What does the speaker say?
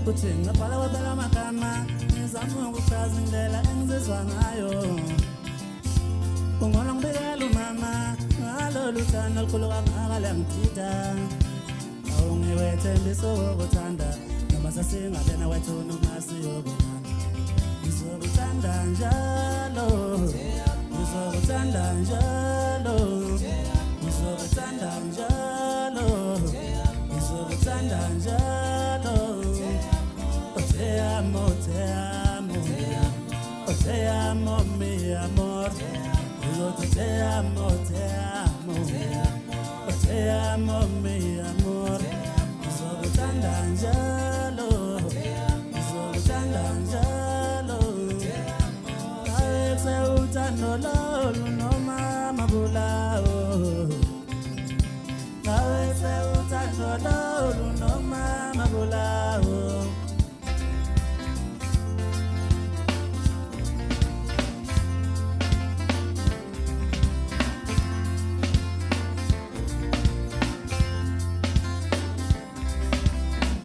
uthi ngabhala wabela amagama ngizama ukuchaza indlela engizizwa ngayo ungona ngibekela umama ngalolu thando olukhulu kangaka langithida awungiwethembisa ukuthanda noma sasingabena wethu noma siyobonana ngizokuthanda njalo ngizokuthanda njalo ngizokuthanda njalo ngizokuthanda njalo te amo te amo te amo mi amor te amo te amo te amo mi amor ngizokuthanda njalo